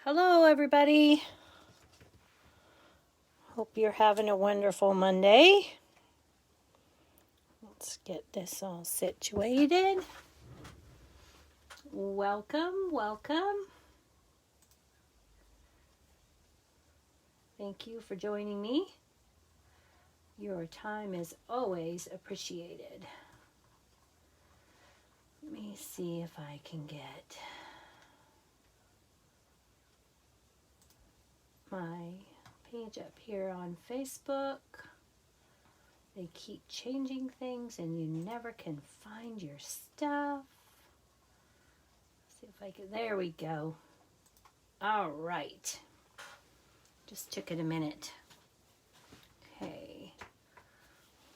Hello, everybody. Hope you're having a wonderful Monday. Let's get this all situated. Welcome, welcome. Thank you for joining me. Your time is always appreciated. Let me see if I can get my page up here on Facebook. They keep changing things and you never can find your stuff. See if I can, there we go. All right. Just took it a minute. Okay.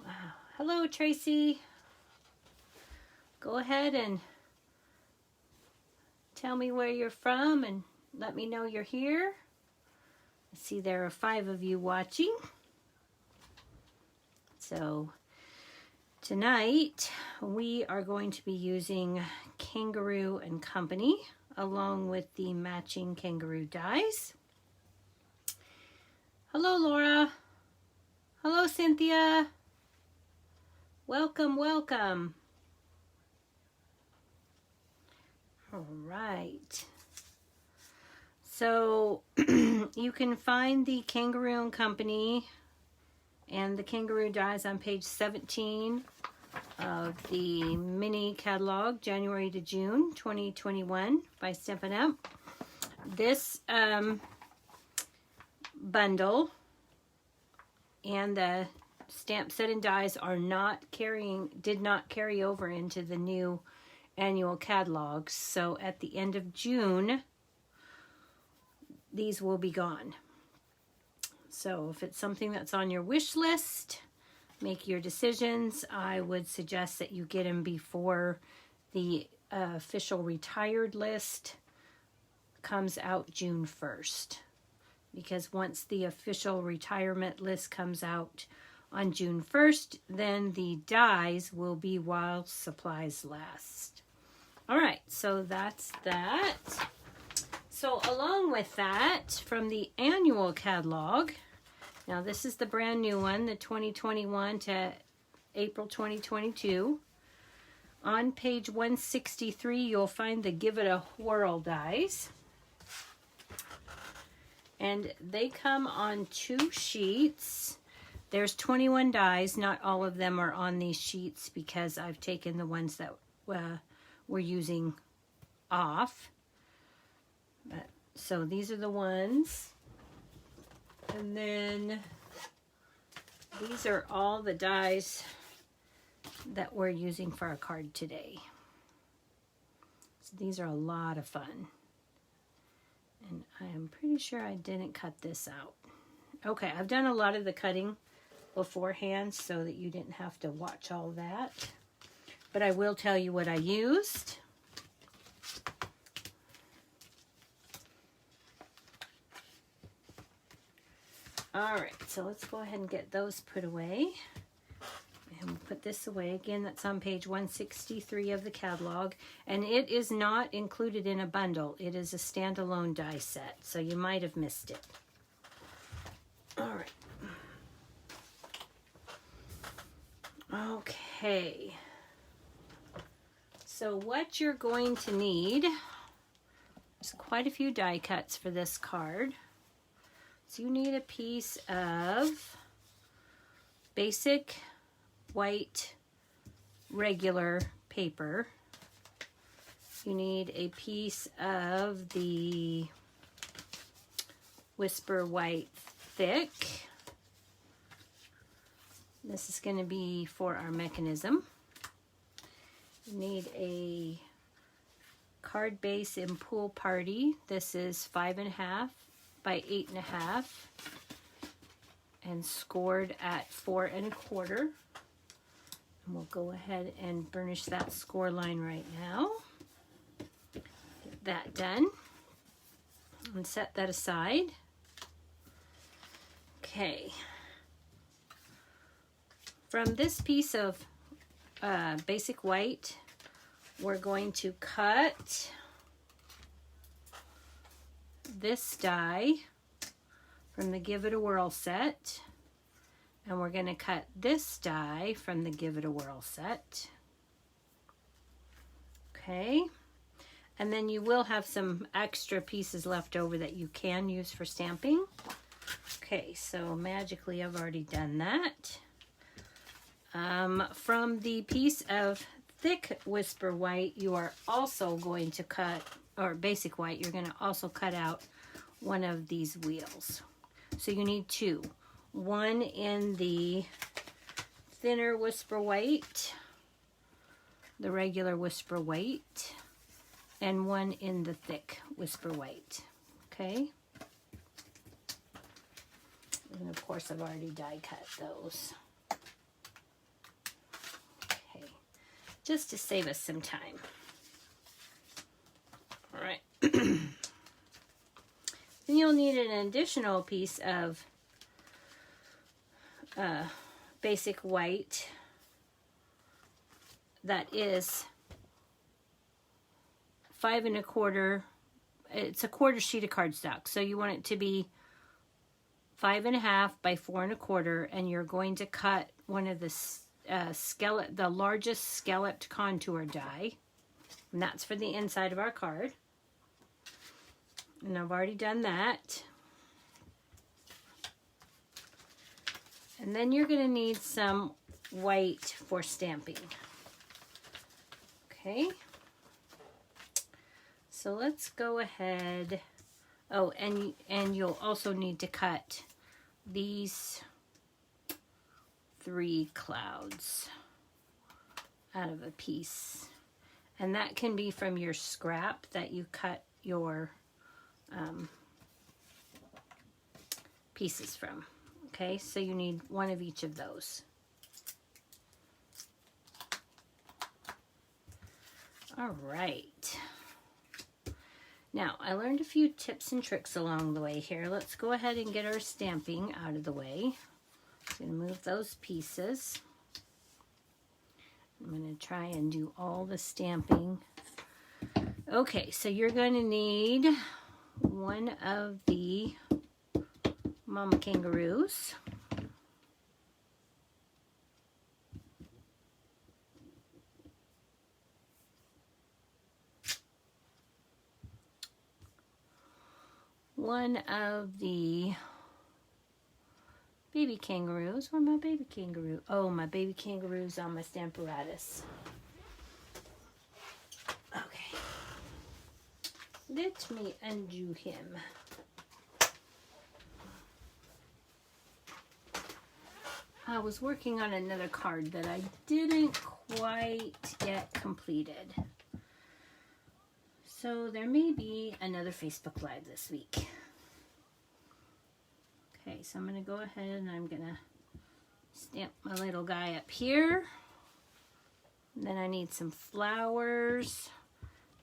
Wow. Hello, Tracy. Go ahead and tell me where you're from and let me know you're here. I see there are 5 of you watching. So tonight we are going to be using Kangaroo and Company along with the matching kangaroo dies. Hello, Laura. Hello, Cynthia. Welcome, welcome. All right. So you can find the Kangaroo and Company and the kangaroo dies on page 17 of the mini catalog, January to June 2021 by Stampin Up. This bundle and the stamp set and dies are did not carry over into the new annual catalog. So at the end of June, these will be gone. So if it's something that's on your wish list, make your decisions. I would suggest that you get them before the official retired list comes out June 1st. Because once the official retirement list comes out on June 1st, then the dies will be while supplies last. All right, so that's that. So along with that, from the annual catalog, now this is the brand new one, the 2021 to April 2022. On page 163, you'll find the Give It A Whirl dies. And they come on 2 sheets. There's 21 dies. Not all of them are on these sheets because I've taken the ones that we're using off. So these are the ones. And then these are all the dies that we're using for our card today. So these are a lot of fun. And I am pretty sure I didn't cut this out. Okay, I've done a lot of the cutting beforehand so that you didn't have to watch all that. But I will tell you what I used. All right, so let's go ahead and get those put away. And we'll put this away. Again, that's on page 163 of the catalog. And it is not included in a bundle. It is a standalone die set, so you might have missed it. All right. Okay. So what you're going to need, there's quite a few die cuts for this card. So you need a piece of basic white regular paper. You need a piece of the Whisper White Thick. This is going to be for our mechanism. You need a card base in Pool Party. This is 5.5 by 8.5 and scored at 4 1/4. And we'll go ahead and burnish that score line right now. Get that done and set that aside. Okay. From this piece of basic white, we're going to cut this die from the Give It A Whirl set. And we're going to cut this die from the Give It A Whirl set. Okay. And then you will have some extra pieces left over that you can use for stamping. Okay, so magically I've already done that. From the piece of thick Whisper White, you are also going to cut, or basic white, you're going to also cut out one of these wheels. So you need two. One in the thinner Whisper White, the regular Whisper White, and one in the thick Whisper White. Okay? And of course I've already die cut those. Okay. Just to save us some time. All right. Then you'll need an additional piece of basic white that is 5 1/4. It's a quarter sheet of cardstock, so you want it to be 5 1/2 by 4 1/4, and you're going to cut one of the the largest scalloped contour die, and that's for the inside of our card. And I've already done that. And then you're going to need some white for stamping. Okay. So let's go ahead. Oh, and you'll also need to cut these 3 clouds out of a piece. And that can be from your scrap that you cut your pieces from. Okay, so you need one of each of those. All right. Now, I learned a few tips and tricks along the way here. Let's go ahead and get our stamping out of the way. I'm going to move those pieces. I'm going to try and do all the stamping. Okay, so you're going to need one of the Mama Kangaroos. One of the baby kangaroos. Where my baby kangaroo? Oh, my baby kangaroo's on my Stamparatus. Okay. Let me undo him. I was working on another card that I didn't quite get completed. So there may be another Facebook Live this week. Okay, so I'm going to go ahead and I'm going to stamp my little guy up here. And then I need some flowers.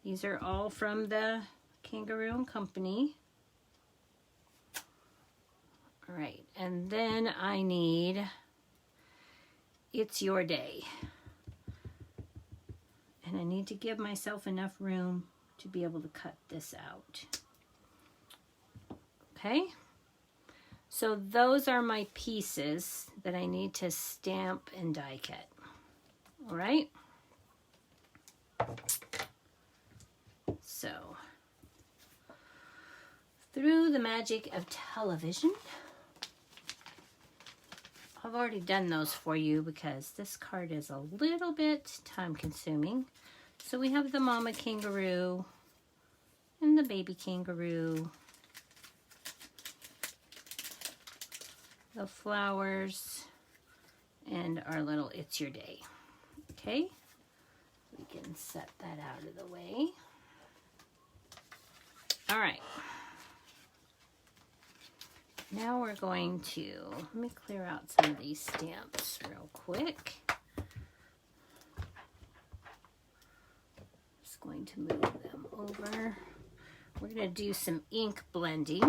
These are all from the Kangaroo and Company. All right, and then I need It's Your Day. And I need to give myself enough room to be able to cut this out. Okay, so those are my pieces that I need to stamp and die cut. All right, so through the magic of television, I've already done those for you because this card is a little bit time consuming. So we have the Mama Kangaroo and the baby kangaroo, the flowers, and our little It's Your Day. Okay, we can set that out of the way. All right. Now we're going to, let me clear out some of these stamps real quick. Just going to move them over. We're going to do some ink blending.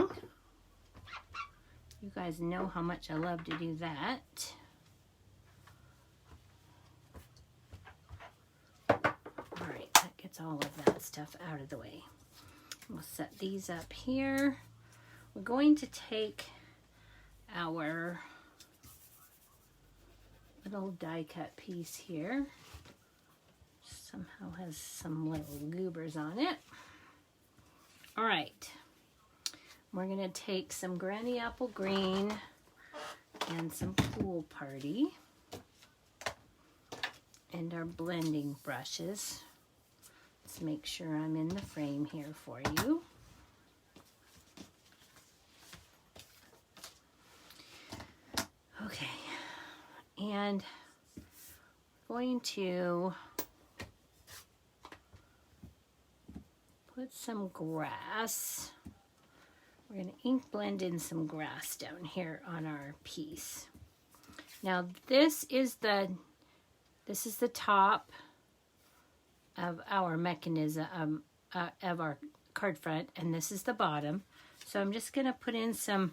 You guys know how much I love to do that. All right, that gets all of that stuff out of the way. We'll set these up here. We're going to take our little die cut piece here. Somehow has some little goobers on it. All right. We're going to take some Granny Apple Green and some Pool Party and our blending brushes. Let's make sure I'm in the frame here for you. Okay, and we're going to put some grass. We're going to ink blend in some grass down here on our piece. Now this is the top of our mechanism, of our card front, and this is the bottom. So I'm just going to put in some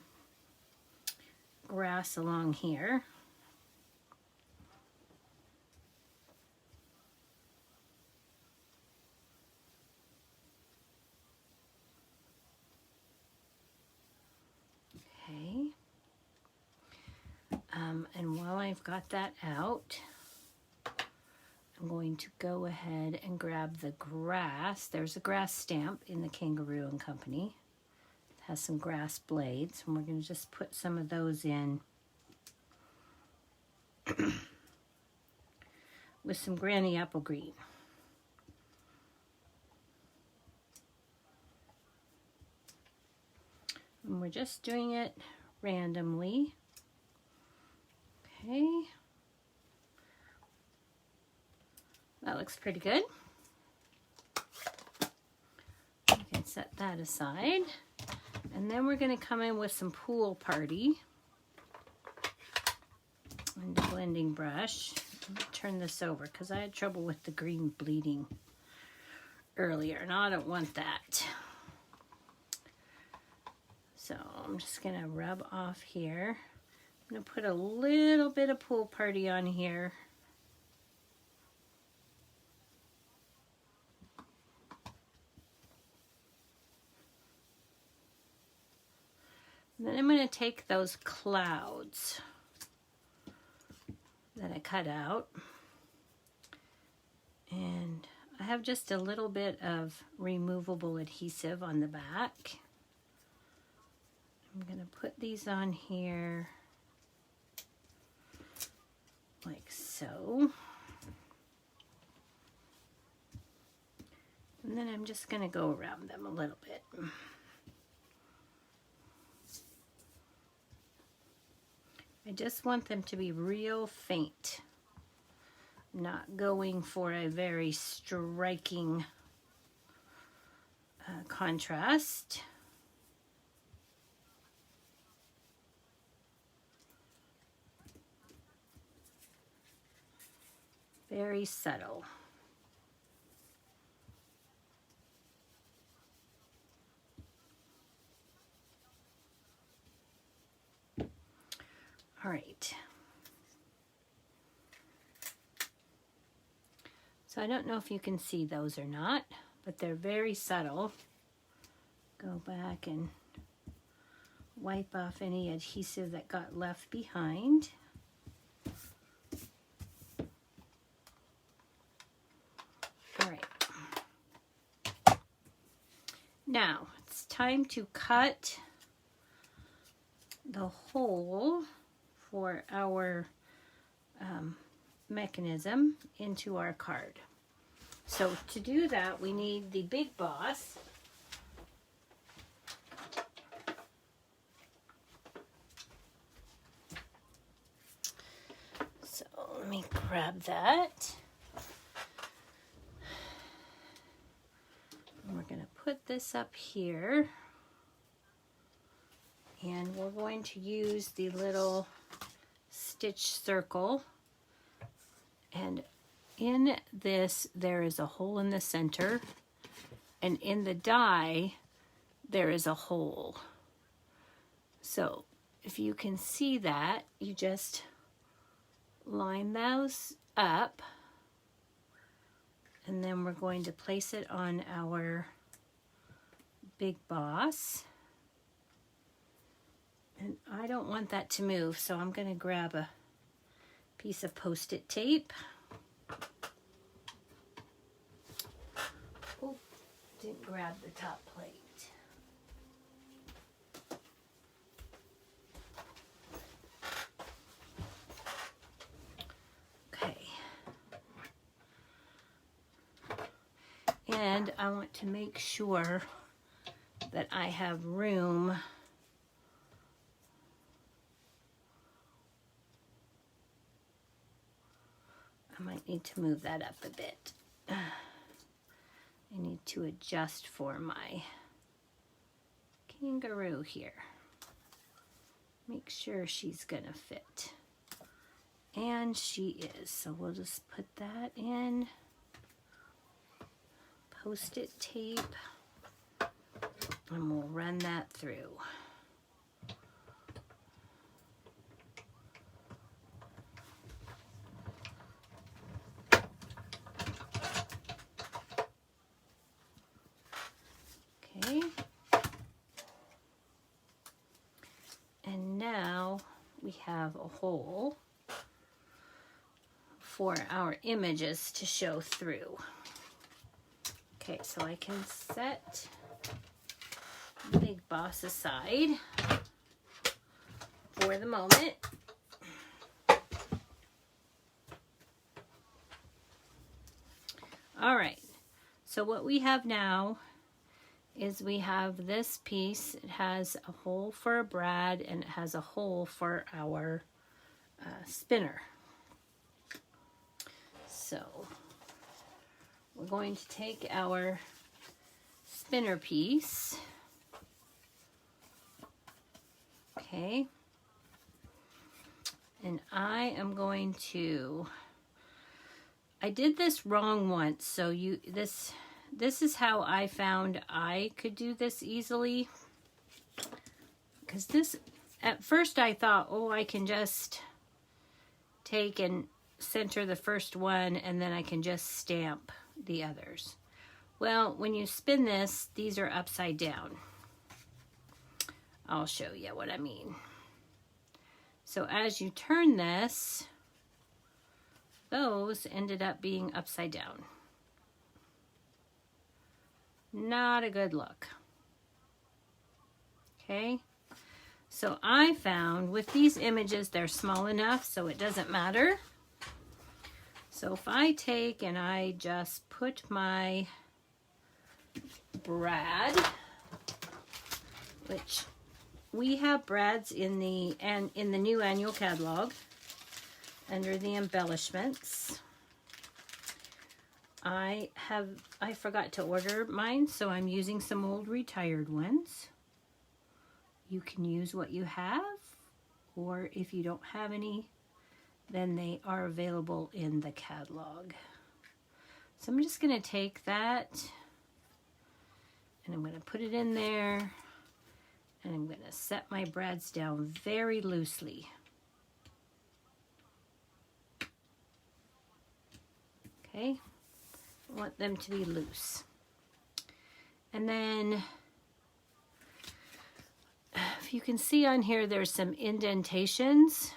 grass along here. Okay. And while I've got that out, I'm going to go ahead and grab the grass. There's a grass stamp in the Kangaroo and Company. It has some grass blades, and we're going to just put some of those in with some Granny Apple Green. And we're just doing it randomly. Okay. That looks pretty good. You can set that aside. And then we're going to come in with some Pool Party and a blending brush. Turn this over because I had trouble with the green bleeding earlier, and I don't want that. So I'm just going to rub off here. I'm going to put a little bit of Pool Party on here. And then I'm going to take those clouds that I cut out, and I have just a little bit of removable adhesive on the back. I'm going to put these on here like so. And then I'm just going to go around them a little bit. I just want them to be real faint. Not going for a very striking contrast. Very subtle. All right. So I don't know if you can see those or not, but they're very subtle. Go back and wipe off any adhesive that got left behind. All right. Now it's time to cut the hole for our mechanism into our card. So to do that, we need the Big Boss. So let me grab that. And we're going to put this up here. And we're going to use the little stitch circle. And in this, there is a hole in the center. And in the die, there is a hole. So if you can see that, you just line those up. And then we're going to place it on our Big Boss. And I don't want that to move, so I'm going to grab a piece of Post-it tape. Oh, didn't grab the top plate. Okay. And I want to make sure that I have room I might need to move that up a bit. I need to adjust for my kangaroo here. Make sure she's gonna fit. And she is, so we'll just put that in. Post-it tape, and we'll run that through. Okay. And now we have a hole for our images to show through. Okay, so I can set Big Boss aside for the moment. All right, so what we have now is we have this piece. It has a hole for a brad and it has a hole for our spinner. So we're going to take our spinner piece, okay, and I am going to, I did this wrong once, so this is how I found I could do this easily, because this, at first I thought, oh, I can just take and center the first one and then I can just stamp the others. Well, when you spin this, these are upside down. I'll show you what I mean. So as you turn this, those ended up being upside down. Not a good look. Okay, so I found with these images, they're small enough so it doesn't matter. So if I take and I just put my brad, which we have brads in the new annual catalog under the embellishments. I forgot to order mine, so I'm using some old retired ones. You can use what you have, or if you don't have any, then they are available in the catalog. So I'm just going to take that and I'm going to put it in there and I'm going to set my brads down very loosely. Okay, I want them to be loose. And then if you can see on here, there's some indentations.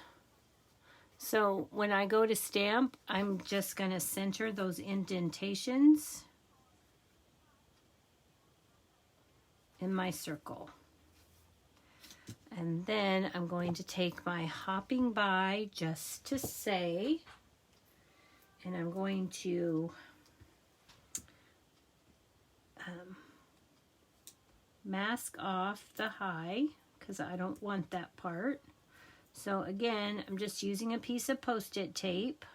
So when I go to stamp, I'm just going to center those indentations in my circle. And then I'm going to take my hopping by just to say, and I'm going to mask off the high because I don't want that part. So again, I'm just using a piece of Post-it tape.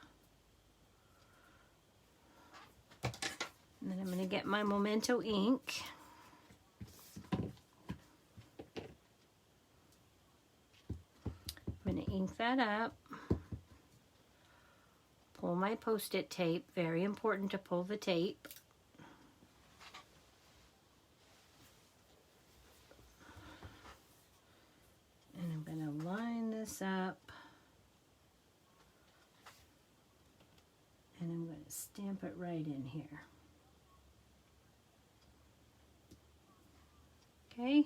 And then I'm going to get my Memento ink. I'm going to ink that up. Pull my Post-it tape. Very important to pull the tape. And I'm going to line this up. And I'm going to stamp it right in here. Okay.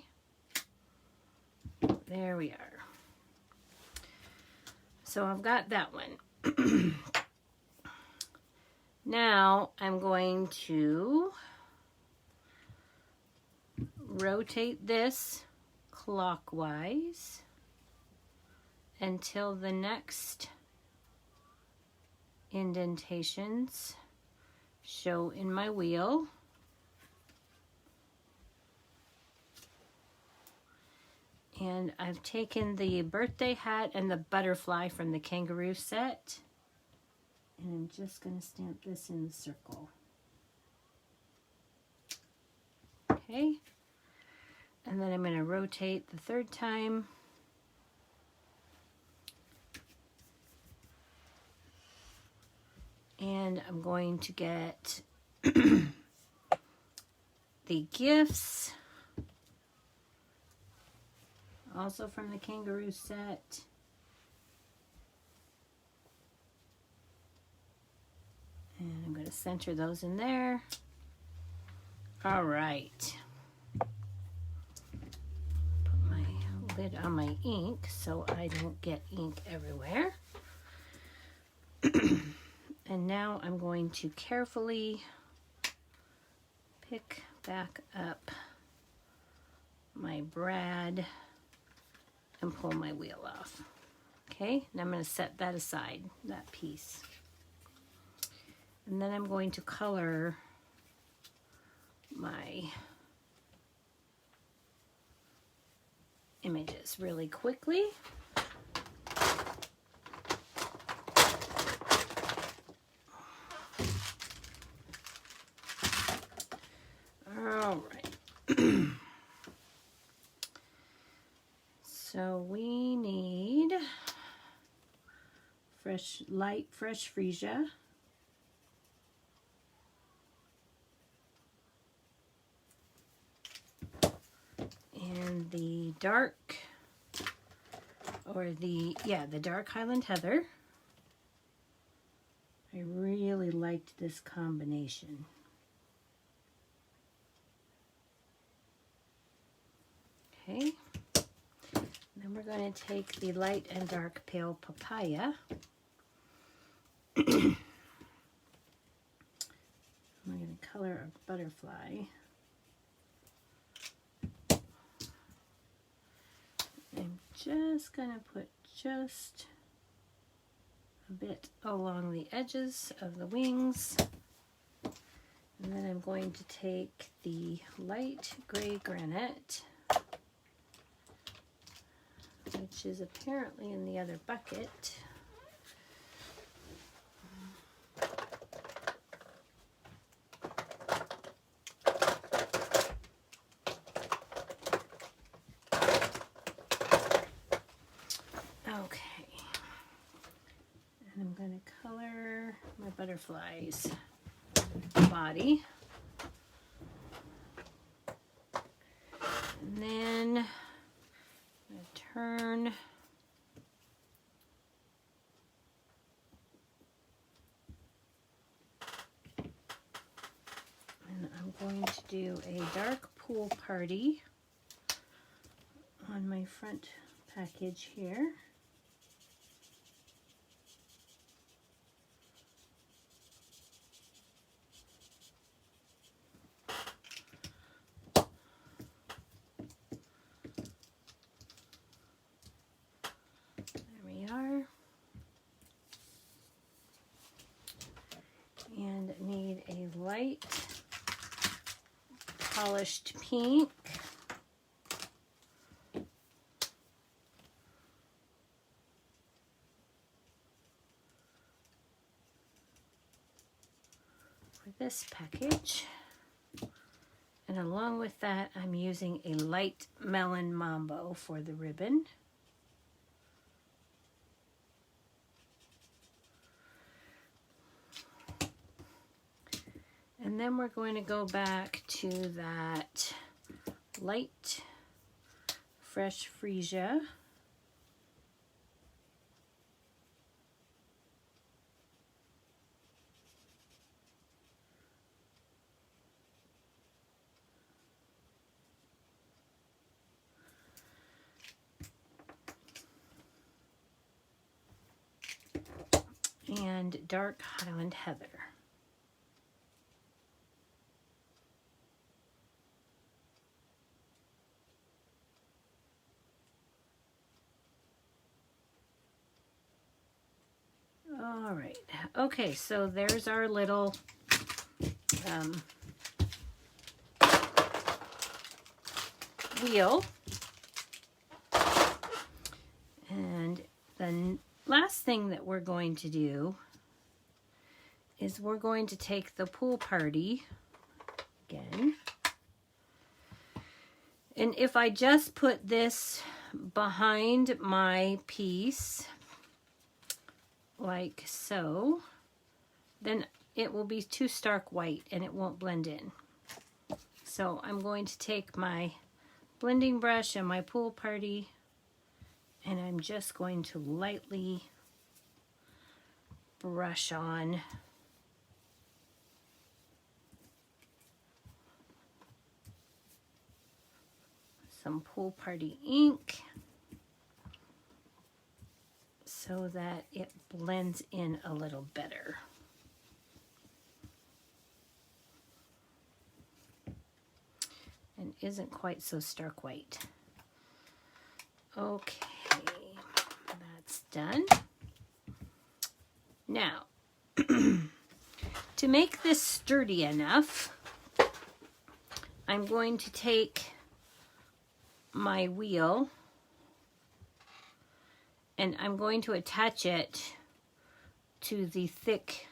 There we are. So I've got that one. Now I'm going to rotate this clockwise until the next indentations show in my wheel. And I've taken the birthday hat and the butterfly from the Kangaroo set, and I'm just going to stamp this in the circle. Okay, and then I'm going to rotate the third time. And I'm going to get the gifts, also from the Kangaroo set. And I'm going to center those in there. All right. Put my lid on my ink so I don't get ink everywhere. And now I'm going to carefully pick back up my brad and pull my wheel off. Okay, and I'm going to set that aside, that piece. And then I'm going to color my images really quickly. All right. So we need light fresh freesia. And the dark, or the dark Highland Heather. I really liked this combination. Okay, then we're going to take the light and dark pale papaya. We're going to color a butterfly. I'm just going to put just a bit along the edges of the wings. And then I'm going to take the light gray granite, which is apparently in the other bucket. Okay, and I'm going to color my butterfly's body. And then I'm going to turn and I'm going to do a dark pool party on my front package here. And need a light polished pink. For this package. And along with that, I'm using a light melon mambo for the ribbon. And then we're going to go back to that light fresh freesia. and dark Highland Heather. All right. Okay, so there's our little wheel. And the last thing that we're going to do is we're going to take the pool party again. And if I just put this behind my piece, like so, then it will be too stark white and it won't blend in. So I'm going to take my blending brush and my pool party, and I'm just going to lightly brush on some pool party ink so that it blends in a little better. And isn't quite so stark white. Okay, that's done. Now, to make this sturdy enough, I'm going to take my wheel and I'm going to attach it to the thick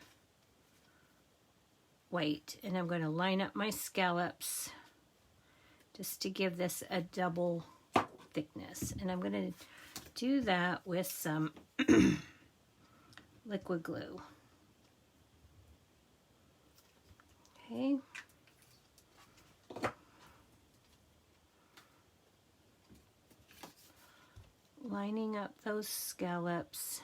white, and I'm going to line up my scallops just to give this a double thickness. And I'm going to do that with some liquid glue. Okay. Lining up those scallops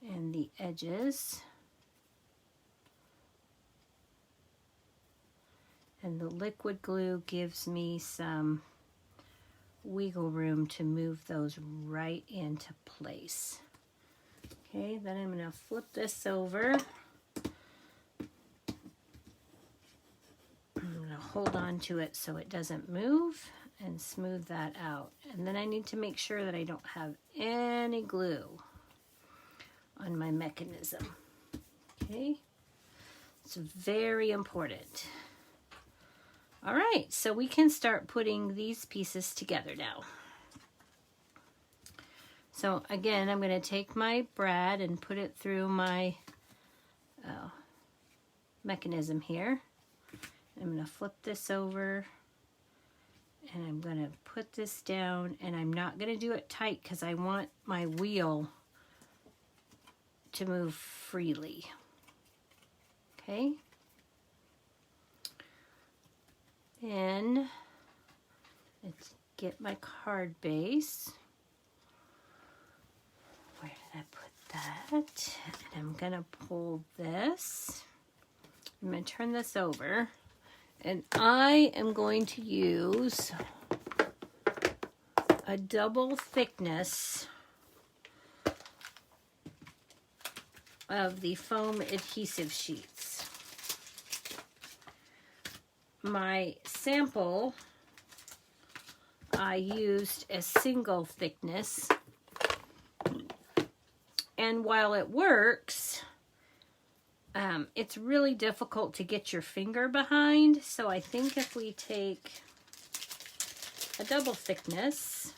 and the edges. And the liquid glue gives me some wiggle room to move those right into place. Okay, then I'm going to flip this over. I'm going to hold on to it so it doesn't move and smooth that out. And then I need to make sure that I don't have any glue on my mechanism. Okay, it's very important. All right, so we can start putting these pieces together now. So again, I'm going to take my brad and put it through my mechanism here. I'm going to flip this over and I'm going to put this down, and I'm not going to do it tight because I want my wheel to move freely. Okay. Then let's get my card base. Where did I put that? And I'm going to pull this. I'm going to turn this over. And I am going to use a double thickness of the foam adhesive sheets. My sample, I used a single thickness, and while it works, it's really difficult to get your finger behind, so I think if we take a double thickness,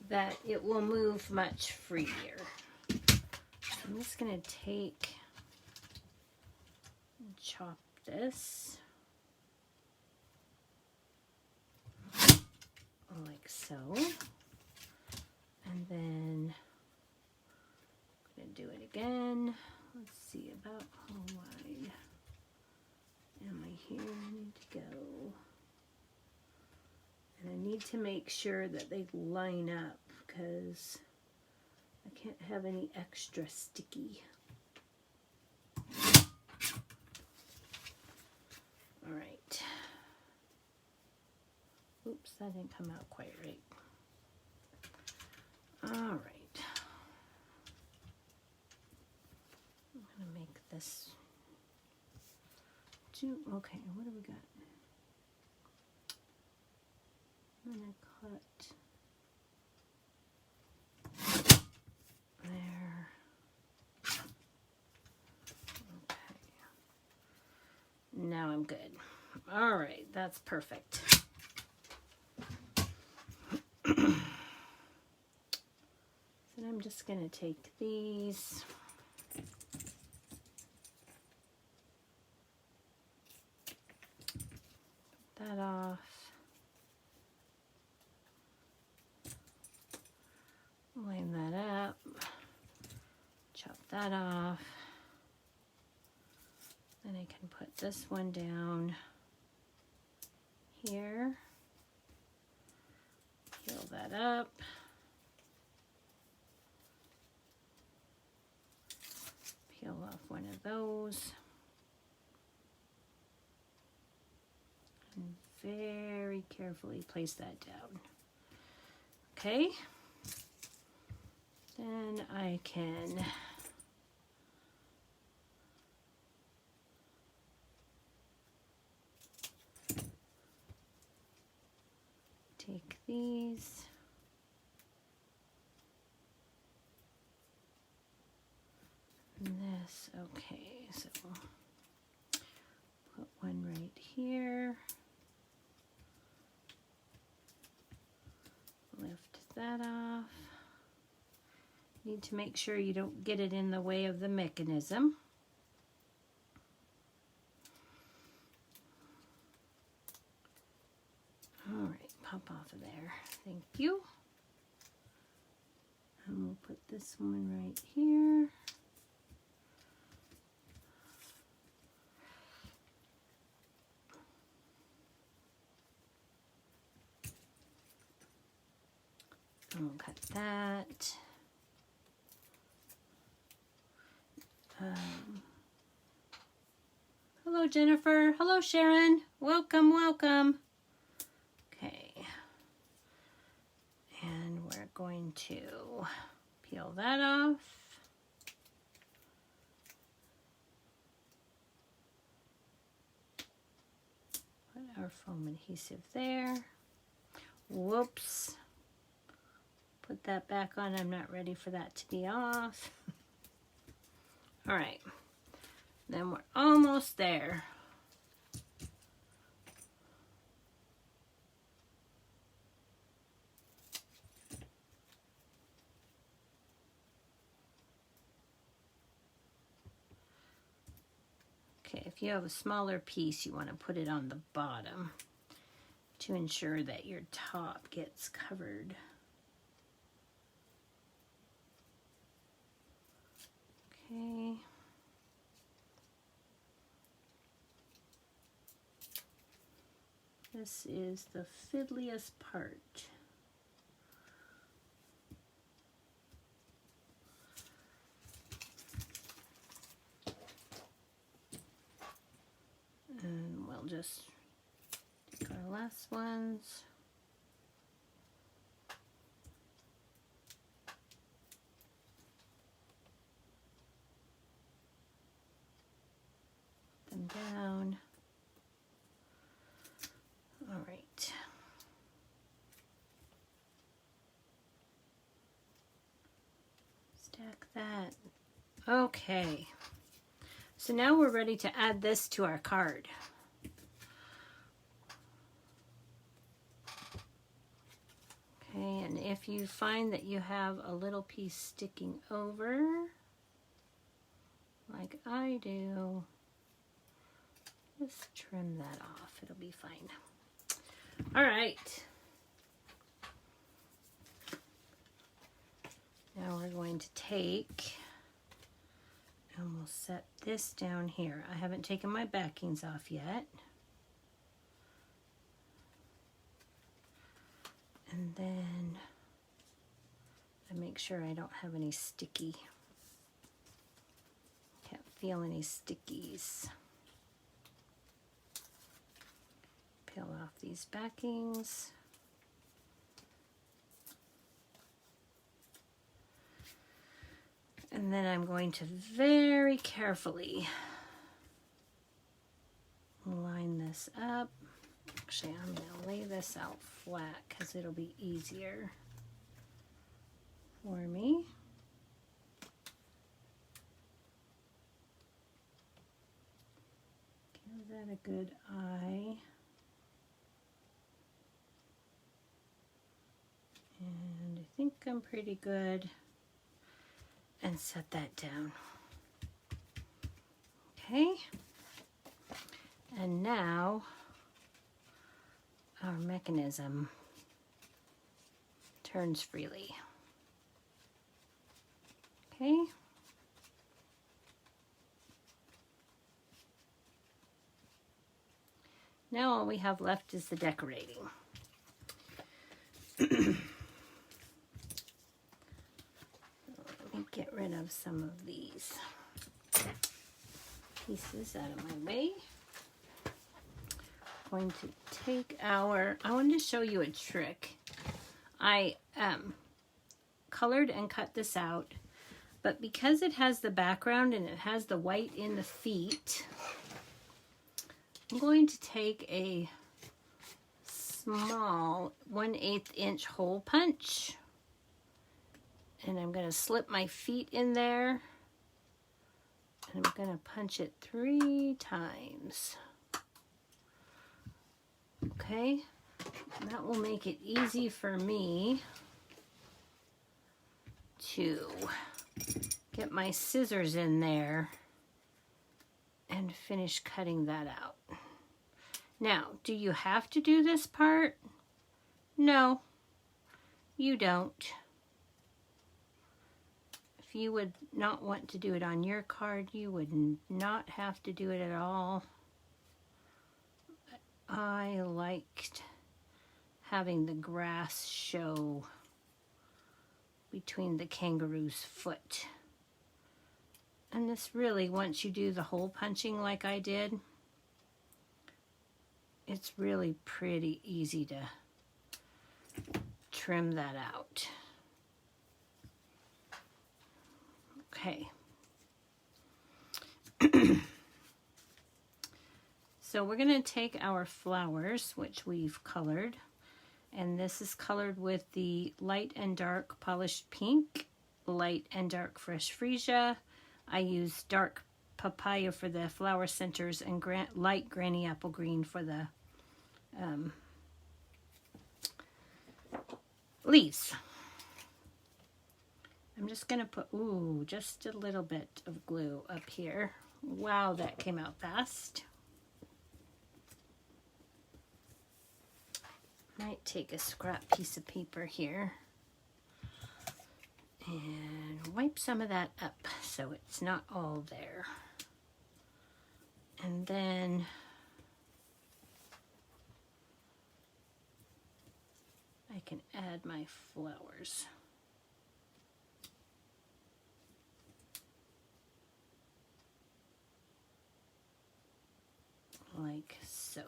that it will move much freer. I'm just going to chop this like so, and then I'm going to do it again. Let's see, about how wide am I here? I need to go, and I need to make sure that they line up because I can't have any extra sticky. All right. Oops, that didn't come out quite right. All right. I'm going to make this two. Okay, what do we got? I'm going to cut there. Okay. Now I'm good. All right, that's perfect. So I'm just going to take these. Put that off. Line that up. Chop that off. Then I can put this one down here. Peel that up. Peel off one of those. And very carefully place that down. Okay. Then I can take these. And this, okay, so put one right here. Lift that off. Need to make sure you don't get it in the way of the mechanism. All right, pop off of there. Thank you. And we'll put this one right here. And we'll cut that. Hello, Jennifer. Hello, Sharon. Welcome, welcome. Okay. And we're going to peel that off. Put our foam adhesive there. Whoops. Put that back on. I'm not ready for that to be off. All right. Then we're almost there. Okay, if you have a smaller piece, you want to put it on the bottom to ensure that your top gets covered. Okay. This is the fiddliest part. And we'll just take our last ones. Put them down. All right. Stack that. Okay. So now we're ready to add this to our card. Okay, and if you find that you have a little piece sticking over, like I do, just trim that off. It'll be fine. All right. Now we're going to take, and we'll set this down here. I haven't taken my backings off yet. And then I make sure I don't have any sticky. Can't feel any stickies. Peel off these backings. And then I'm going to very carefully line this up. Actually, I'm going to lay this out flat because it'll be easier for me. Give that a good eye. And I think I'm pretty good. And set that down. Okay. And now our mechanism turns freely. Okay. Now all we have left is the decorating. Get rid of some of these pieces out of my way. I'm going to take I wanted to show you a trick. I colored and cut this out, but because it has the background and it has the white in the feet, I'm going to take a small 1/8 inch hole punch. And I'm going to slip my feet in there. And I'm going to punch it 3 times. Okay. And that will make it easy for me to get my scissors in there and finish cutting that out. Now, do you have to do this part? No, you don't. If you would not want to do it on your card, you would not have to do it at all. I liked having the grass show between the kangaroo's foot. And this really, once you do the hole punching like I did, it's really pretty easy to trim that out. Okay. So we're going to take our flowers, which we've colored, and this is colored with the light and dark polished pink, light and dark fresh freesia. I use dark papaya for the flower centers and light granny apple green for the leaves. I'm just going to put, just a little bit of glue up here. Wow, that came out fast. Might take a scrap piece of paper here and wipe some of that up so it's not all there. And then I can add my flowers. Like so.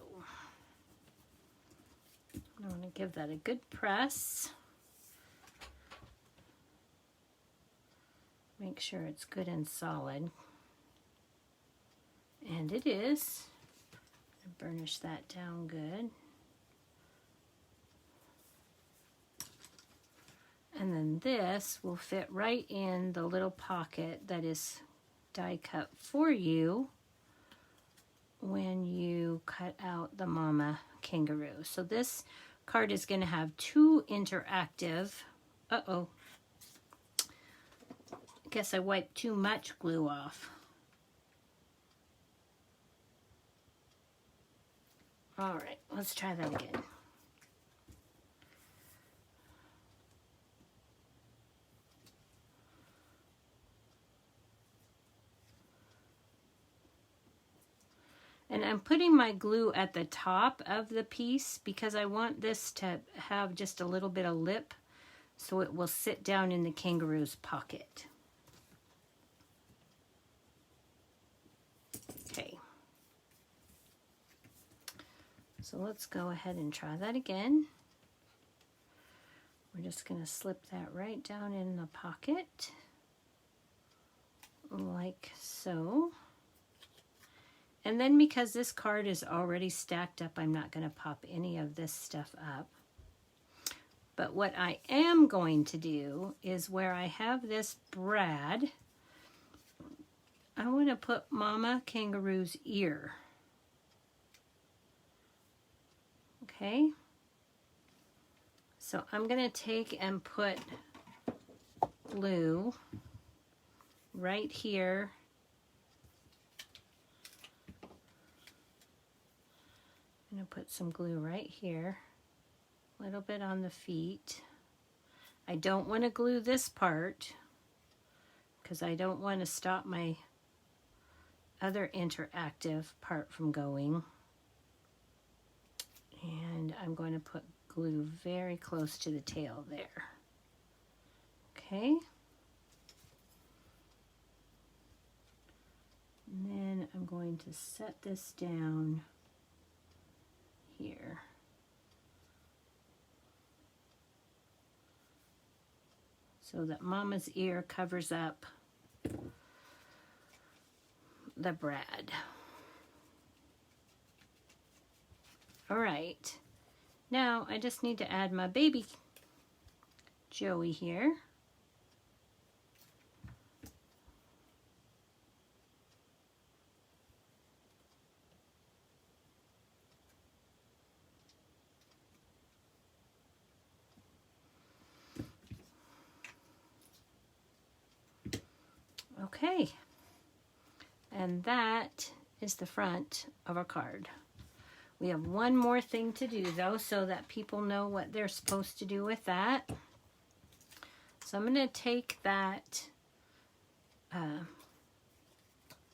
I want to give that a good press. Make sure it's good and solid. And it is. Burnish that down good. And then this will fit right in the little pocket that is die cut for you when you cut out the mama kangaroo. So this card is going to have 2 interactive. I guess I wiped too much glue off. All right, let's try that again. And I'm putting my glue at the top of the piece because I want this to have just a little bit of lip so it will sit down in the kangaroo's pocket. Okay. So let's go ahead and try that again. We're just going to slip that right down in the pocket. like so. And then because this card is already stacked up, I'm not going to pop any of this stuff up. But what I am going to do is where I have this brad, I want to put Mama Kangaroo's ear. Okay. So I'm going to take and put glue right here. I'm going to put some glue right here. A little bit on the feet. I don't want to glue this part because I don't want to stop my other interactive part from going. And I'm going to put glue very close to the tail there. Okay. And then I'm going to set this down here. So that Mama's ear covers up the brad. All right. Now I just need to add my baby Joey here. Okay, and that is the front of our card. We have one more thing to do though, so that people know what they're supposed to do with that. So I'm going to take that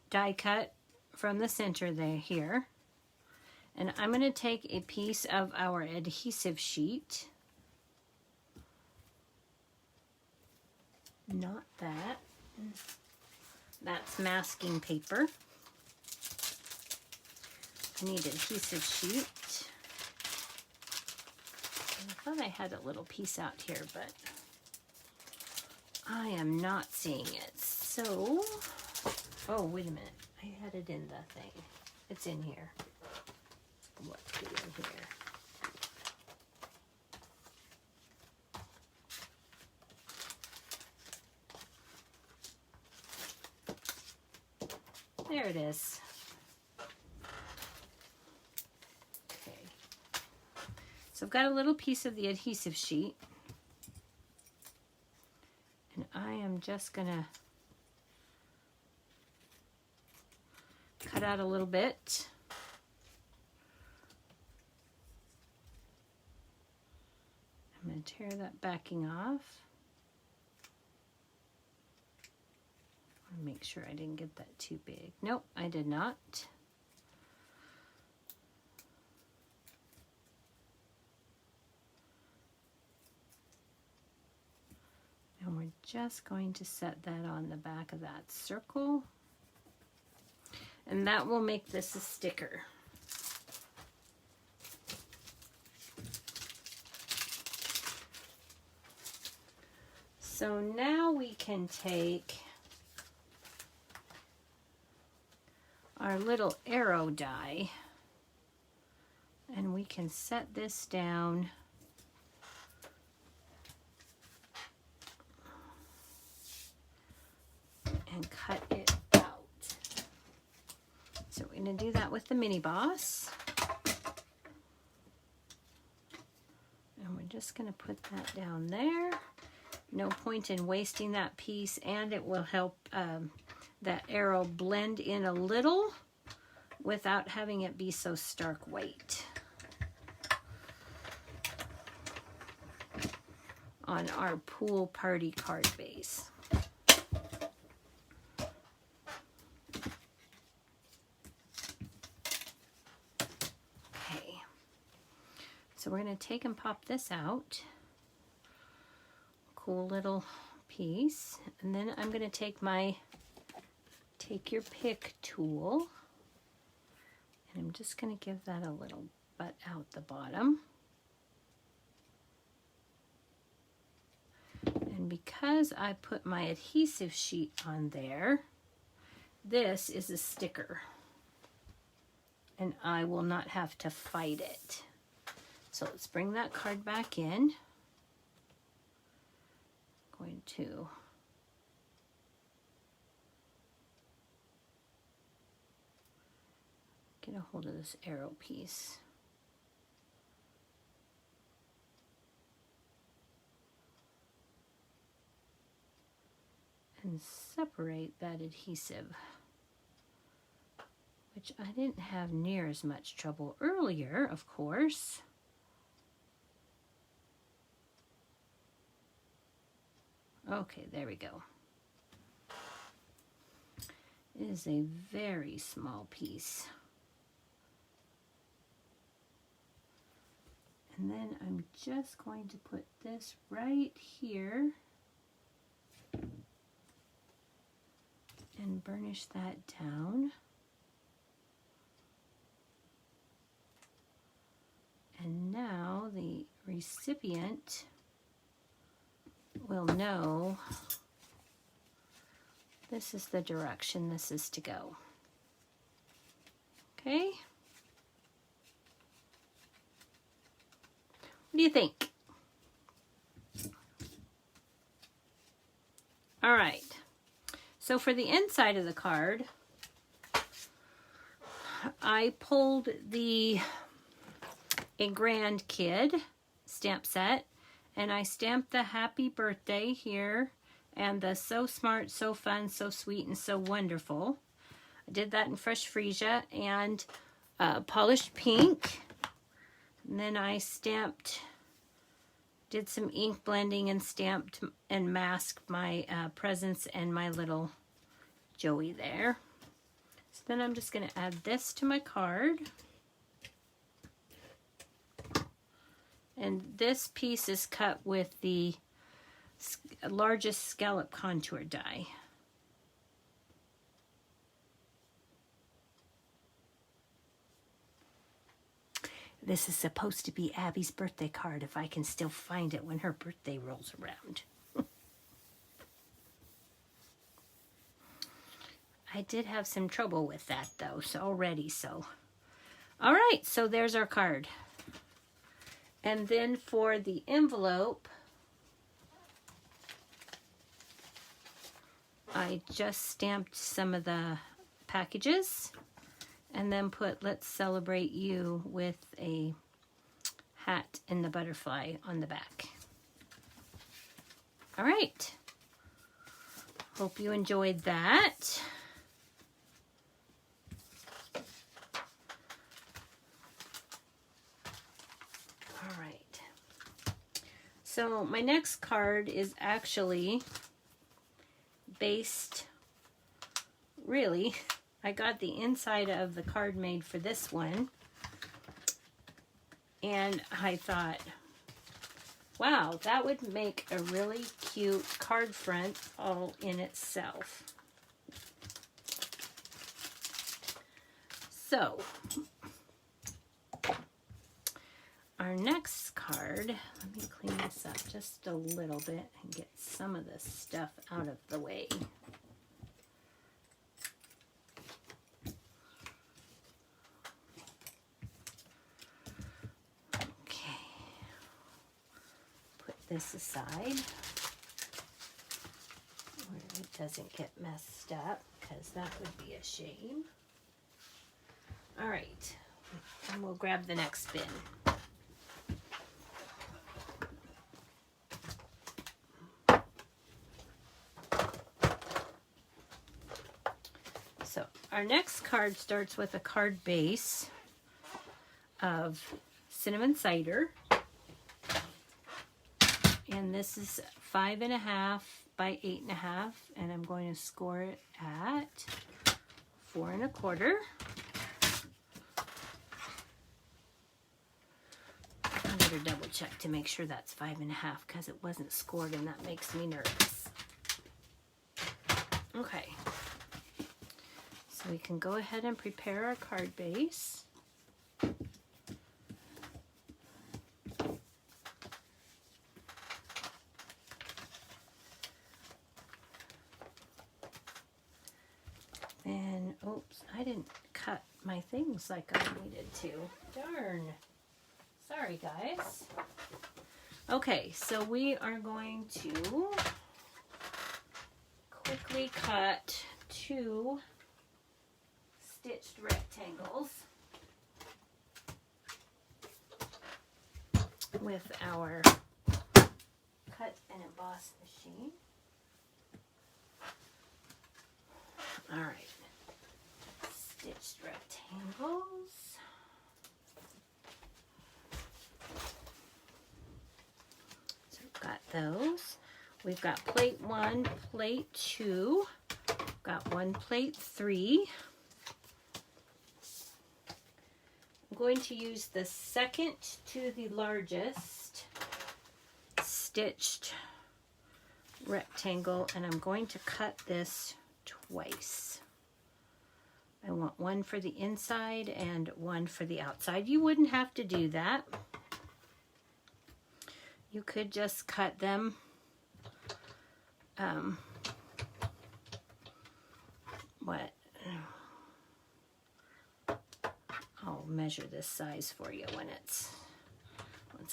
die cut from the center there here, and I'm going to take a piece of our adhesive sheet. Not that. That's masking paper. I need adhesive sheet. I thought I had a little piece out here, but I am not seeing it. So, oh, wait a minute. I had it in the thing. It's in here. What's in here? There it is. Okay. So I've got a little piece of the adhesive sheet. And I am just going to cut out a little bit. I'm going to tear that backing off. Make sure I didn't get that too big. Nope, I did not. And we're just going to set that on the back of that circle. And that will make this a sticker. So now we can take our little arrow die and we can set this down and cut it out. So we're going to do that with the mini boss. And we're just going to put that down there. No point in wasting that piece, and it will help that arrow blend in a little without having it be so stark white on our pool party card base. Okay, so we're going to take and pop this out. Cool little piece. And then I'm going to take my Take Your Pick tool, and I'm just going to give that a little butt out the bottom. And because I put my adhesive sheet on there, this is a sticker, and I will not have to fight it. So let's bring that card back in. Going to get a hold of this arrow piece. And separate that adhesive, which I didn't have near as much trouble earlier, of course. Okay, there we go. It is a very small piece. And then I'm just going to put this right here and burnish that down. And now the recipient will know this is the direction this is to go. Okay? What do you think? All right. So for the inside of the card, I pulled A Grand Kid stamp set, and I stamped the happy birthday here and the so smart, so fun, so sweet, and so wonderful. I did that in fresh freesia and polished pink. And then I did some ink blending and stamped and masked my presents and my little Joey there. So then I'm just going to add this to my card. And this piece is cut with the largest scallop contour die. This is supposed to be Abby's birthday card if I can still find it when her birthday rolls around. I did have some trouble with that though, already. All right, so there's our card. And then for the envelope, I just stamped some of the packages and then put "Let's Celebrate You" with a hat and the butterfly on the back. All right. Hope you enjoyed that. All right. So my next card is actually based, really, I got the inside of the card made for this one, and I thought, wow, that would make a really cute card front all in itself. So, our next card, let me clean this up just a little bit and get some of this stuff out of the way. This aside where it doesn't get messed up, because that would be a shame. All right, and we'll grab the next bin. So our next card starts with a card base of cinnamon cider. And this is 5.5 by 8.5, and I'm going to score it at 4 1/4. I better double check to make sure that's 5.5 because it wasn't scored, and that makes me nervous. Okay, so we can go ahead and prepare our card base. I didn't cut my things like I needed to. Darn. Sorry, guys. Okay, so we are going to quickly cut 2 stitched rectangles with our cut and emboss machine. All right, stitched rectangles. So we've got those. We've got plate 1, plate 2, got 1 plate 3. I'm going to use the second to the largest stitched rectangle, and I'm going to cut this twice. I want one for the inside and one for the outside. You wouldn't have to do that. You could just cut them I'll measure this size for you once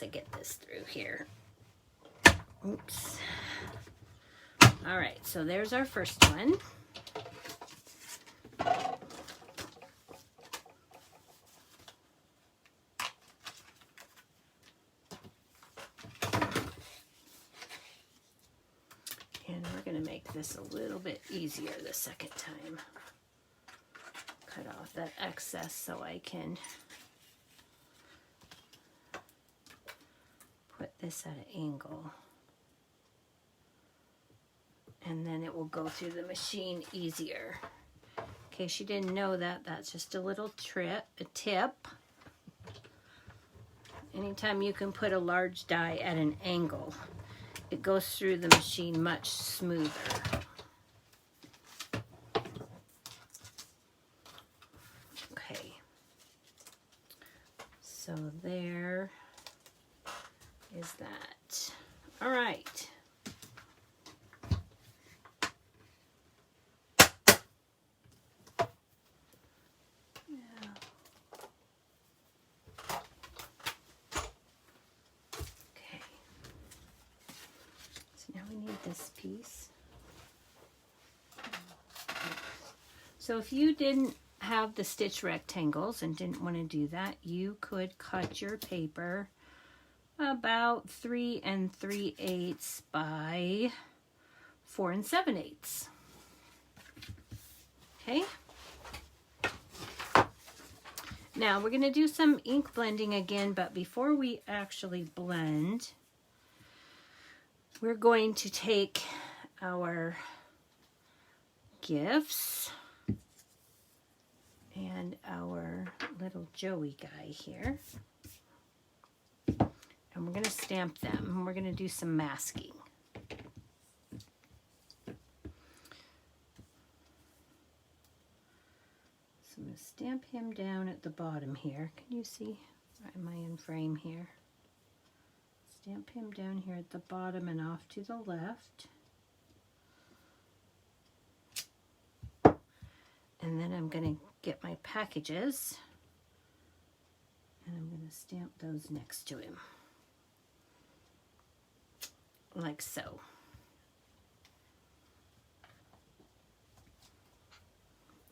I get this through here. Oops. All right, so there's our first one. And we're going to make this a little bit easier the second time. Cut off that excess so I can put this at an angle. And then it will go through the machine easier. In case you didn't know that, that's just a little tip. Anytime you can put a large die at an angle, it goes through the machine much smoother. Okay. So there is that. All right. Now we need this piece. So if you didn't have the stitch rectangles and didn't want to do that, you could cut your paper about 3 3/8 by 4 7/8. Okay. Now we're going to do some ink blending again, but before we actually blend, we're going to take our gifts and our little Joey guy here, and we're going to stamp them, and we're going to do some masking. So I'm going to stamp him down at the bottom here. Can you see? Am I in frame here? Stamp him down here at the bottom and off to the left. And then I'm going to get my packages and I'm going to stamp those next to him. Like so.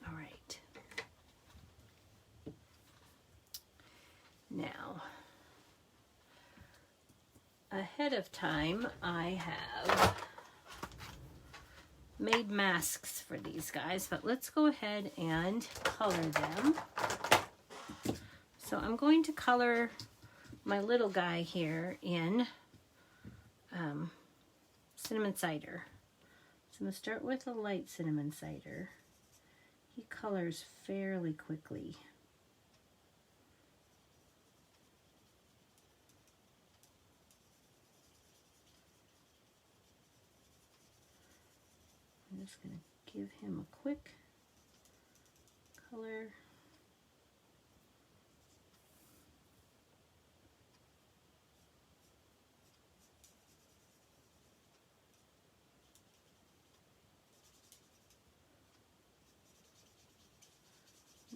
All right. Now, ahead of time, I have made masks for these guys, but let's go ahead and color them. So I'm going to color my little guy here in cinnamon cider. So I'm going to start with a light cinnamon cider. He colors fairly quickly. I'm just going to give him a quick color.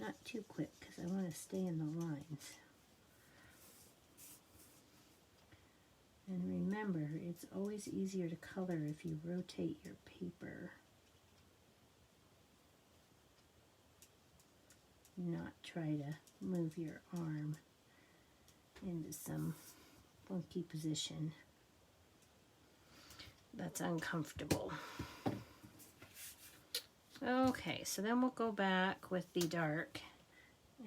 not too quick because I want to stay in the lines. And remember, it's always easier to color if you rotate your paper. Not try to move your arm into some funky position that's uncomfortable. Okay, so then we'll go back with the dark,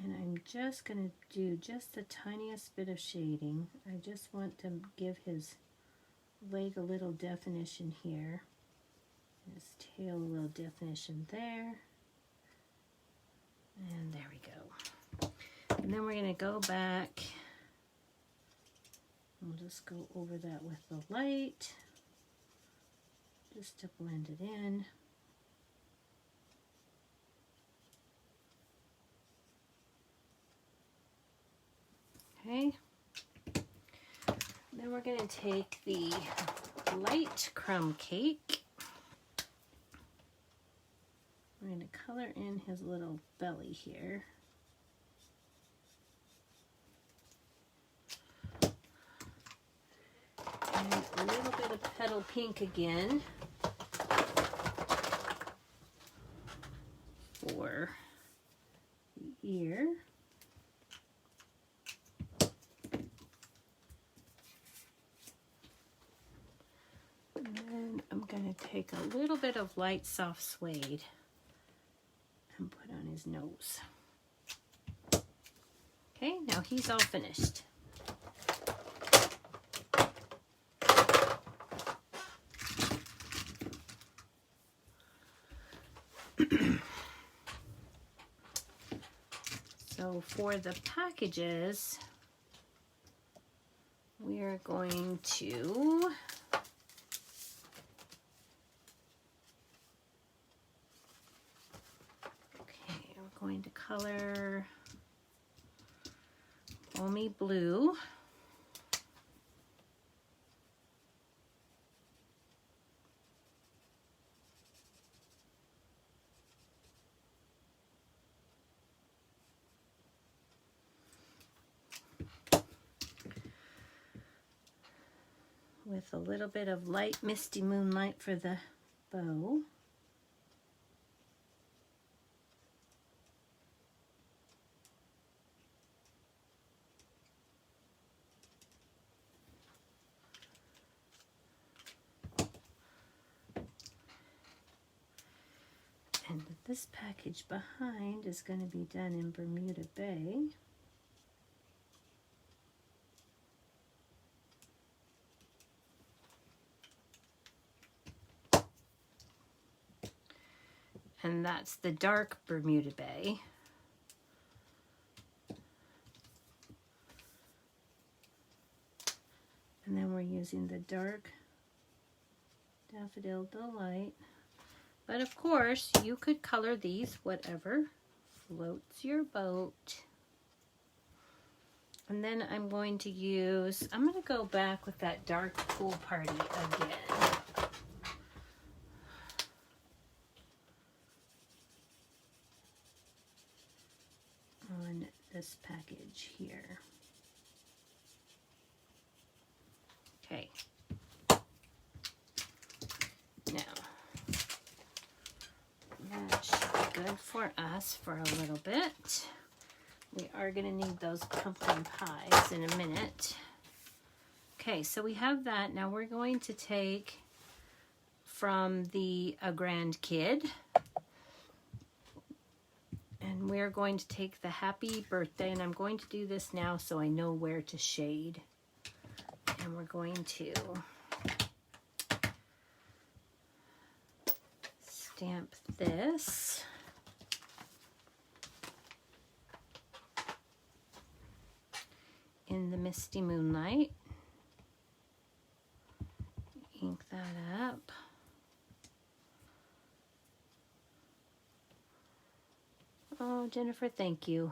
and I'm just going to do just the tiniest bit of shading. I just want to give his leg a little definition here, his tail a little definition there, and there we go. And then we're going to go back, we'll just go over that with the light, just to blend it in. Okay, then we're going to take the light crumb cake. We're going to color in his little belly here. And a little bit of petal pink again for the ear. And I'm going to take a little bit of light soft suede and put on his nose. Okay, now he's all finished. So for the packages, we are going to going to color Balmy Blue. With a little bit of light misty moonlight for the bow. And this package behind is going to be done in Bermuda Bay. And that's the dark Bermuda Bay. And then we're using the dark Daffodil Delight. But of course, you could color these whatever floats your boat. And then I'm going to use, I'm going to go back with that dark Pool Party again. On this package here. Okay. Now, that should be good for us for a little bit. We are going to need those pumpkin pies in a minute. Okay, so we have that. Now we're going to take from the A Grand Kid. And we're going to take the Happy Birthday, and I'm going to do this now so I know where to shade. And we're going to stamp this. In the Misty Moonlight. Ink that up. Oh, Jennifer, thank you.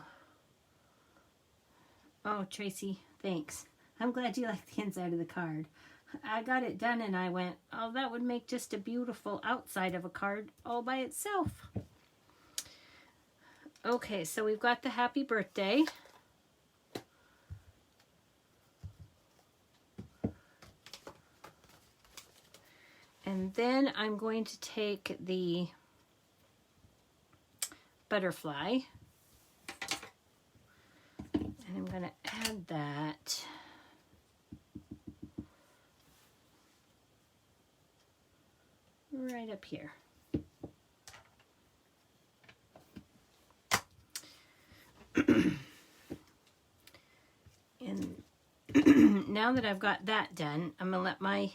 Oh, Tracy, thanks. I'm glad you like the inside of the card. I got it done and I went, oh, that would make just a beautiful outside of a card all by itself. Okay, so we've got the happy birthday. And then I'm going to take the butterfly and I'm going to add that right up here. And now that I've got that done, I'm going to let my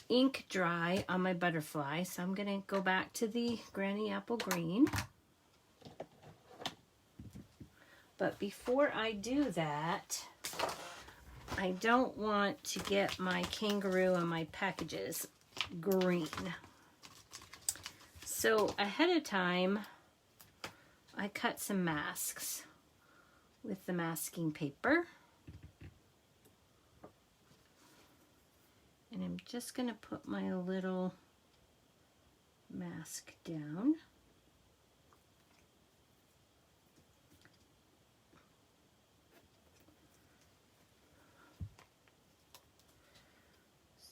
ink dry on my butterfly. So I'm going to go back to the Granny Apple Green. But before I do that, I don't want to get my Kangaroo and my packages green. So ahead of time, I cut some masks with the masking paper. And I'm just going to put my little mask down.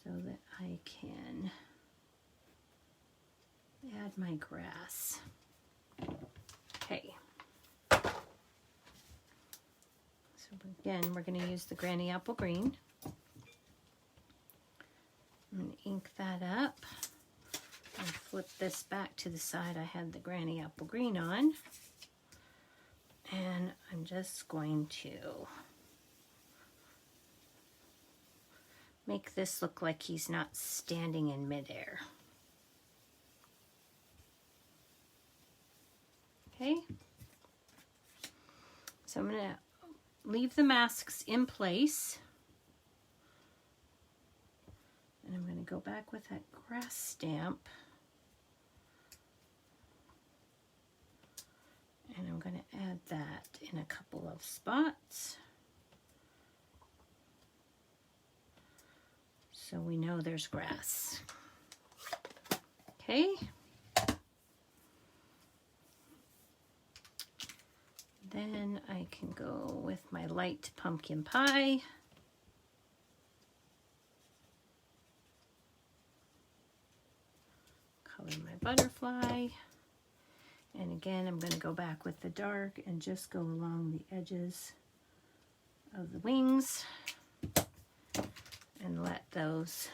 So that I can add my grass. Okay. So again, we're going to use the Granny Apple Green. I'm going to ink that up and flip this back to the side I had the Granny Apple Green on. And I'm just going to make this look like he's not standing in midair. Okay. So I'm going to leave the masks in place. And I'm going to go back with that grass stamp. And I'm going to add that in a couple of spots. So we know there's grass. Okay. Then I can go with my light pumpkin pie. Color my butterfly. And again, I'm going to go back with the dark and just go along the edges of the wings and let those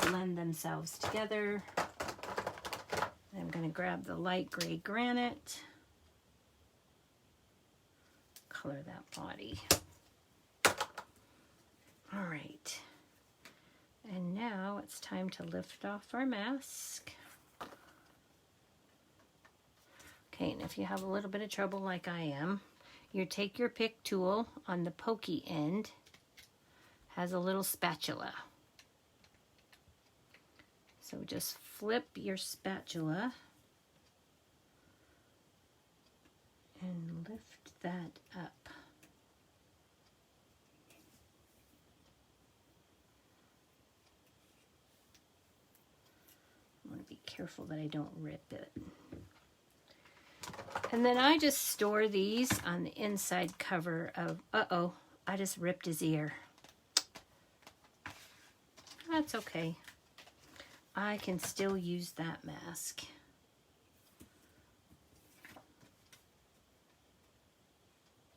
blend themselves together. I'm going to grab the light gray granite, color that body. All right. And now it's time to lift off our mask. Okay, and if you have a little bit of trouble like I am, you take your pick tool on the pokey end, has a little spatula. So just flip your spatula and lift that up. I want to be careful that I don't rip it. And then I just store these on the inside cover of, uh-oh, I just ripped his ear. That's okay. I can still use that mask.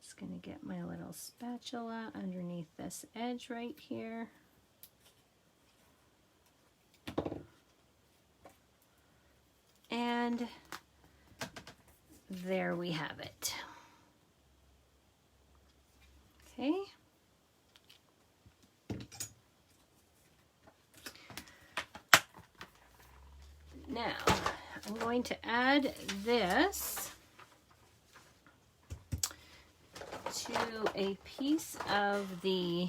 Just gonna get my little spatula underneath this edge right here. And there we have it. Okay. Now, I'm going to add this to a piece of the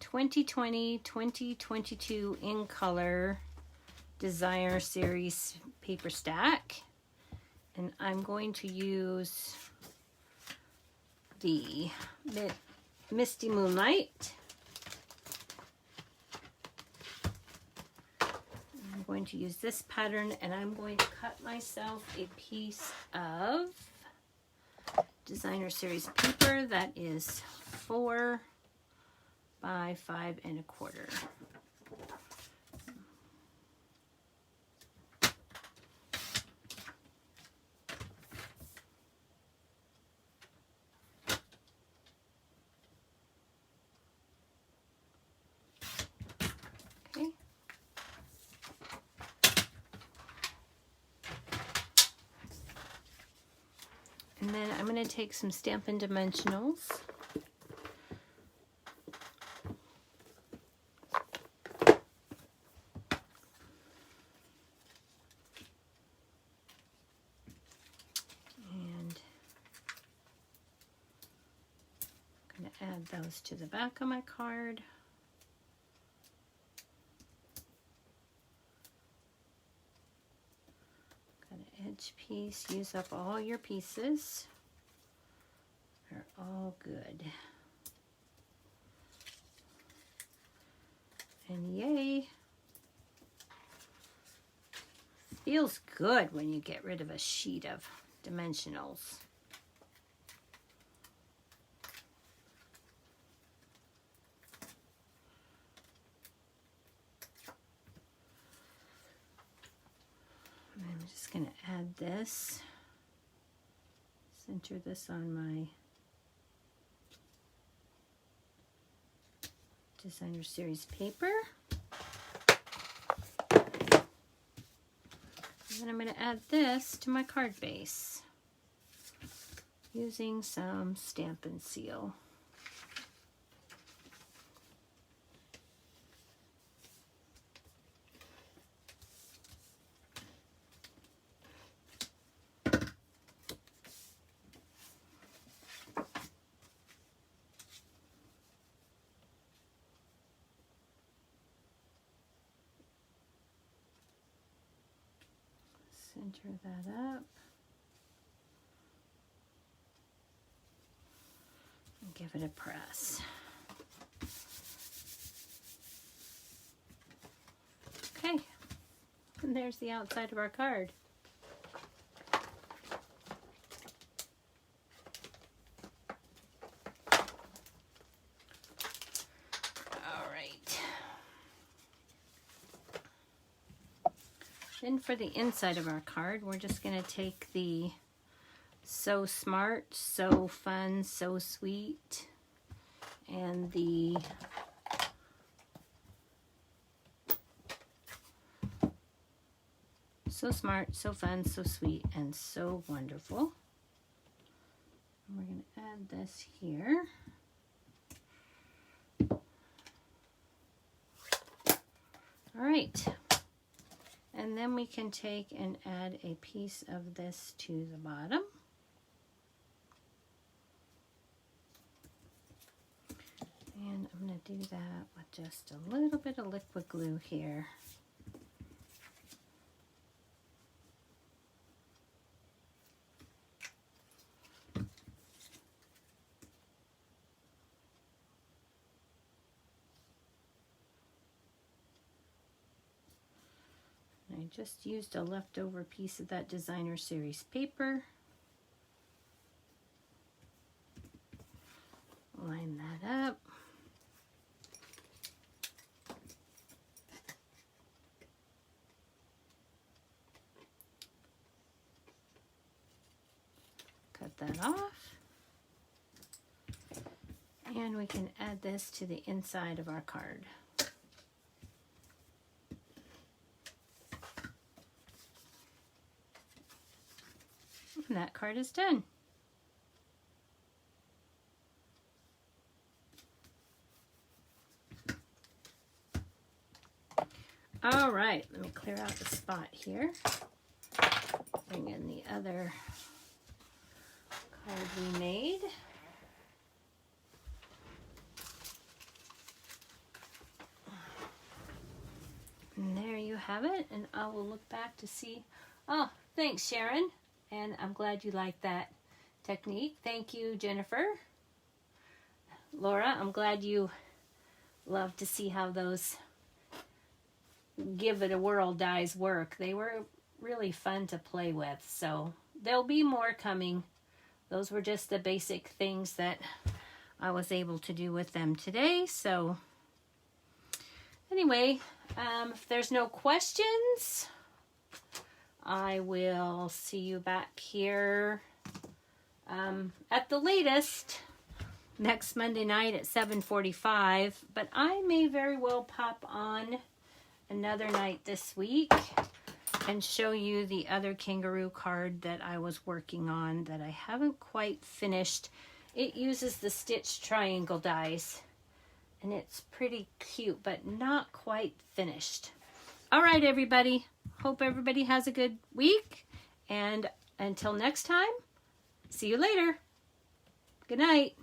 2020-2022 in color Desire Series paper stack. And I'm going to use the Misty Moonlight. And going to use this pattern, and I'm going to cut myself a piece of designer series paper that is 4 by 5 1/4. Okay. And then I'm going to take some Stampin' Dimensionals. And I'm going to add those to the back of my card. Got an edge piece. Use up all your pieces. They're all good. And yay! Feels good when you get rid of a sheet of dimensionals. I'm just going to add this, center this on my designer series paper. And then I'm going to add this to my card base using some Stampin' Seal. Center that up. And give it a press. Okay, and there's the outside of our card. All right. Then for the inside of our card, we're just going to take the So Smart, So Fun, So Sweet, and the So Smart, So Fun, So Sweet, and So Wonderful. And we're going to add this here. All right. And then we can take and add a piece of this to the bottom. And I'm going to do that with just a little bit of liquid glue here. I just used a leftover piece of that designer series paper. Line that up. Cut that off. And we can add this to the inside of our card. And that card is done. All right, let me clear out the spot here. Bring in the other card we made. And there you have it, and I will look back to see. Oh, thanks, Sharon. And I'm glad you liked that technique. Thank you, Jennifer. Laura, I'm glad you love to see how those Give It A Whirl dies work. They were really fun to play with. So there'll be more coming. Those were just the basic things that I was able to do with them today. So anyway, if there's no questions, I will see you back here at the latest next Monday night at 7:45. But I may very well pop on another night this week and show you the other kangaroo card that I was working on that I haven't quite finished. It uses the stitch triangle dies, and it's pretty cute, but not quite finished. All right, everybody. Hope everybody has a good week, and until next time, see you later. Good night.